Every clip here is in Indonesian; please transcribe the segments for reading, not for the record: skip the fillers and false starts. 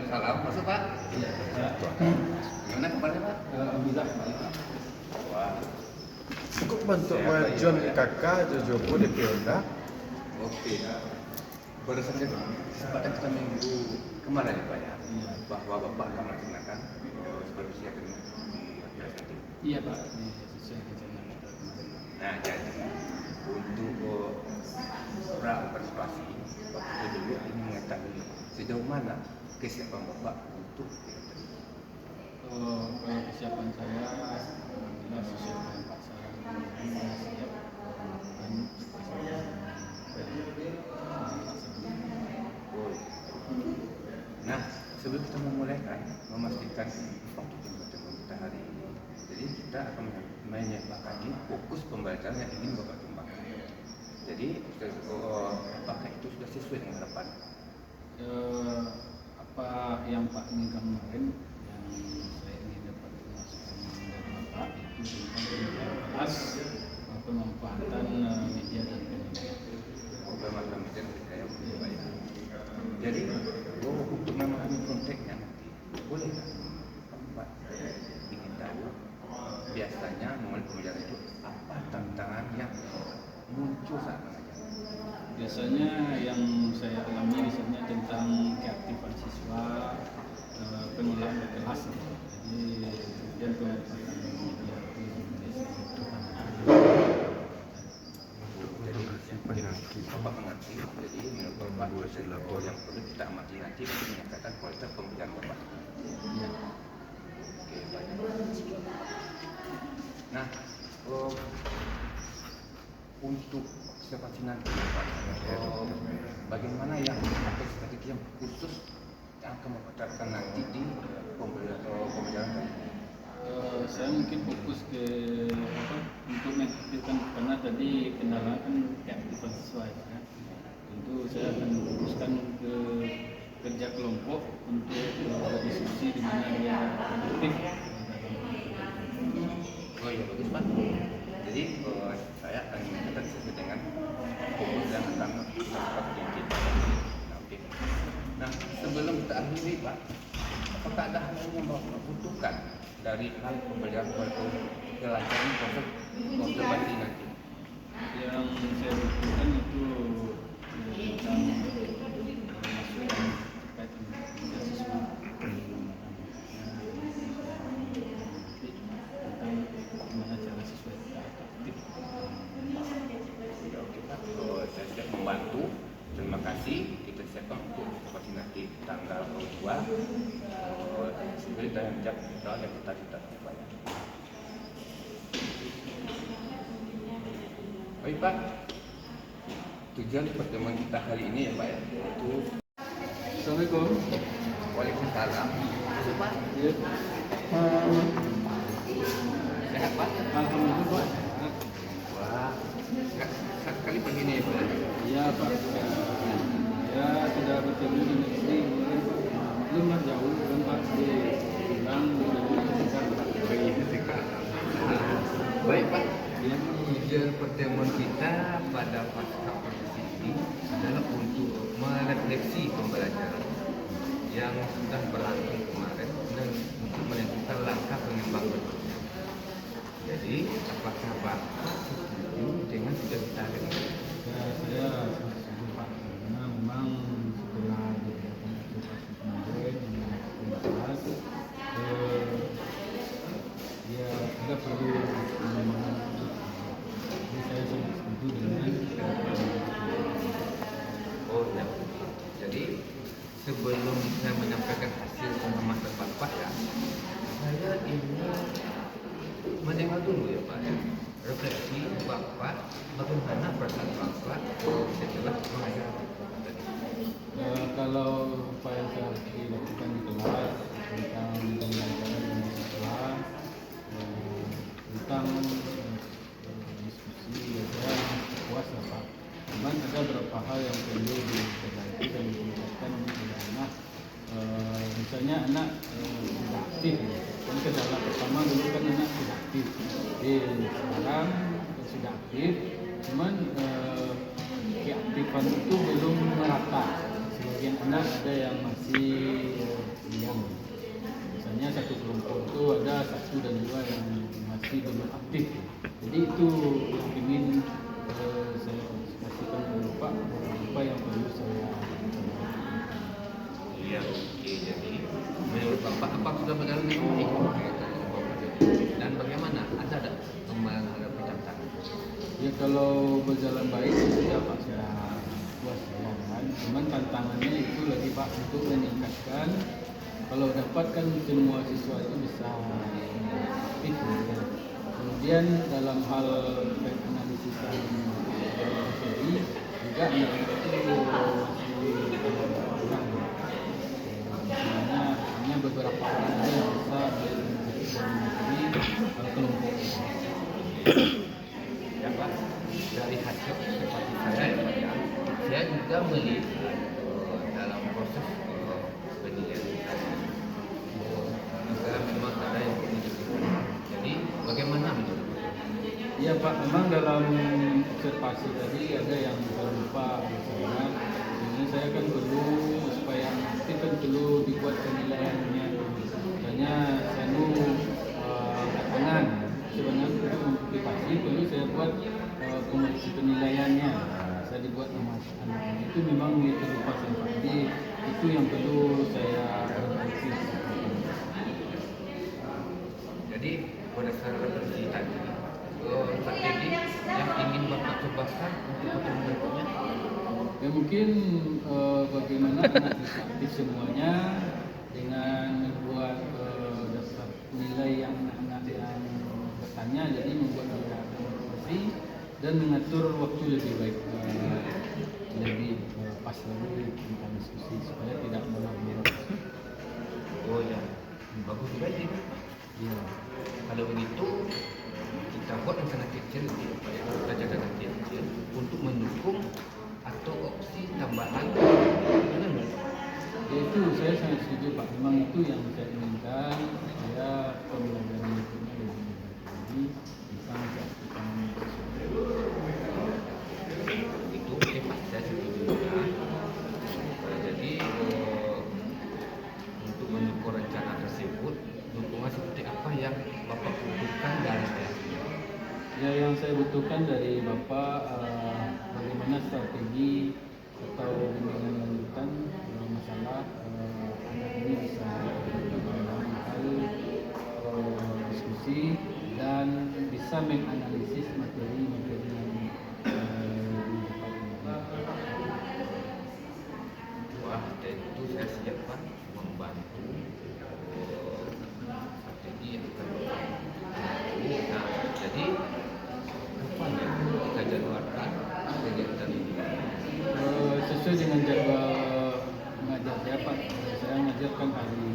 Waalaikumsalam. Masuk Pak. Iya. Gimana kabarnya Pak? Alhamdulillah. Wah. Cukup bentuk majuan kakak Jojobo di Pionda. Oke. Baru saja kesempatan kita minggu kemarin ya Pak ya, bahwa Bapak akan melaksanakan supervisi akademik di nanti. Iya Pak, sesuai rencana kita kemarin. Nah jadi untuk prapartisipasi Bapak dulu ingin mengetahui sejauh mana kesiapan Bapak untuk Kalau kesiapan saya, alhamdulillah sesuai dengan Pak Saran siap melakukan Nah, sebelum kita memulaikan, memastikan untuk pertemuan kita hari ini. Jadi kita akan menyepakati fokus pembelajaran yang ingin Bapak kembangkan. Jadi, apakah itu sudah sesuai dengan harapan? Apa yang Pak inginkan kemarin, yang saya ingin dapat masukan dari Bapak itu tentang kelas pemanfaatan media dan pendidikan. Pemanfaatan media dan pendidikan. Jadi, untuk memahami konteksnya nanti, boleh nggak Pak ingin tahu biasanya mulai pembelajaran itu apa tantangan yang muncul saat mengajar? Biasanya yang saya alami misalnya tentang keaktifan siswa, pengelolaan kelas, jadi kemudian pemanfaatan media Bapak mengerti, jadi menurut Bapak yang perlu kita amati nanti untuk menyatakan kualitas pembelajaran Bapak. ya. Oke, baik. Nah, untuk observasi nanti, Pak, bagaimana yang strategi yang khusus yang akan Bapak terapkan nanti di pembelajaran kali ini? Saya mungkin fokus ke untuk mengaktifkan, karena tadi kendala kan keaktifan siswa ya. Tentu saya akan fokuskan ke kerja kelompok untuk diskusi di mana dia produktif. Oh iya, bagus Pak. Jadi saya akan mencatat sesuai dengan fokus yang akan kita lakukan di kita nanti. Nah, sebelum kita akhiri Pak, apakah ada hal yang Bapak butuhkan dari hal pembelajaran kelancaran proses observasi nanti? Yang saya butuhkan itu tentang masukan terkait dengan kerja siswa, tentang bagaimana cara siswa itu aktif. Ya, oke Pak, saya siap membantu. Terima kasih. Kita siapkan untuk observasi nanti tanggal 22. Sebelum kita menjawab soal yang kita Pak. Baik Pak, tujuan pertemuan kita hari ini ya Pak ya, itu Assalamualaikum. Waalaikumsalam. Masuk Pak. Ya. Sehat Pak? Alhamdulillah Pak. Wah, sekali begini ya Pak. Iya Pak. Ya sudah bertemu di negeri kemarin Pak. Belum lah jauh kan Pak. Pulang dari sekitar. Baik Pak. Tujuan pertemuan kita pada pasca produksi ini adalah untuk merefleksi pembelajaran yang sudah berlangsung kemarin dan untuk menentukan langkah pengembang berikutnya. Jadi, apakah Bapak setuju dengan sudah kita ini? Ya, saya setuju Pak, karena memang setelah beberapa observasi kemarin membahas, ya kita perlu pengembangan. Jadi saya sangat setuju dengan Oh ya. Jadi, sebelum saya menyampaikan hasil pengamatan Bapak ya, saya ingin mendengar dulu ya Pak ya, refleksi Bapak bagaimana perasaan Bapak setelah mengajar tadi. kalau apa yang saya dilakukan di kelas tentang pembelajaran dengan siswa, tentang diskusi, ya saya puas lah Pak. Cuman ada beberapa hal yang perlu diperbaiki dan ditingkatkan bagaimana misalnya anak tidak aktif. Kan kendala pertama dulu kan anak tidak aktif. Sekarang sudah aktif, cuman keaktifan itu belum merata. Sebagian anak ada yang masih aktif. Jadi itu yang ingin saya kasihkan kepada Bapak, apa yang perlu saya. Iya, oke. Jadi menurut Bapak apa sudah berjalan dengan baik kegiatan Bapak? Dan bagaimana? Ada menghadapi tantangan? Ya kalau berjalan baik ya Pak sudah puas ya kan. Cuman tantangannya itu lagi Pak untuk meningkatkan. Kalau dapat kan semua siswa itu bisa aktif ya. Kemudian dalam hal analisis materi juga mereka itu masih kurang. Hanya beberapa orang saja yang bisa menjadi kelompok. Ya Pak, dari hasil seperti saya juga melihat dalam proses penilaian tadi juga memang ada yang perlu diperbaiki. Jadi bagaimana menurut Bapak? Iya Pak, memang dalam observasi tadi ada yang lupa misalnya, ini saya kan perlu supaya nanti kan perlu dibuat penilaiannya. Misalnya saya kanan, sebenarnya untuk motivasi perlu saya buat penilaiannya. Saya dibuat nama anak itu memang itu lupa saya Pak. Jadi itu yang perlu saya refleksi. Jadi berdasarkan revisi tadi, strategi yang ingin Bapak cobakan untuk pertemuan berikutnya. Ya mungkin bagaimana anak bisa aktif semuanya dengan membuat daftar nilai yang anak yang bertanya, jadi membuat motivasi dan mengatur waktu lebih baik, lebih pas lagi tentang diskusi supaya tidak molor-molor. Oh ya, bagus juga ini. Ya. Kalau begitu kita buat rencana kecil, kita cadangan kecil untuk mendukung atau opsi tambahan. Mana menurut Bapak? Ya itu saya sangat setuju Pak. Memang itu yang saya inginkan supaya pembelajaran berikutnya lebih baik lagi bisa mengaktifkan Itu oke Pak, saya setuju juga. Jadi untuk mendukung rencana tersebut, dukungan seperti apa yang Bapak butuhkan dari saya? ya yang saya butuhkan dari Bapak bagaimana strategi atau bimbingan lanjutan dalam masalah anak ini bisa dalam hal diskusi dan bisa menganalisis materi-materi yang lebih tepat. Wah, tentu saya siap Pak membantu strategi yang akan Bapak lakukan. Nah, jadi kapan ya kita jadwalkan kegiatan ini? Sesuai dengan jadwal mengajar saya Pak, saya mengajarkan hari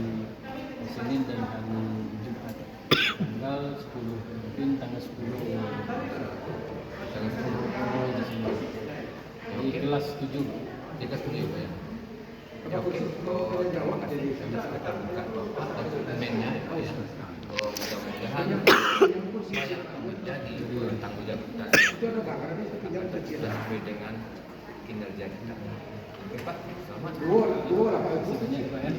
Senin dan hari Jumat tanggal 10, mungkin tanggal 10 Tanggal 10. Desember. Jadi kelas 7. Di kelas 7 Pak ya? Ya oke, terima kasih. Kami sekitar buka Bapak dan dokumennya ya Pak ya. Mudah-mudahan apa yang menjadi tanggung jawab kita akan sesuai dengan kinerja kita. Oke Pak, selamat. Terima kasih banyak Pak ya.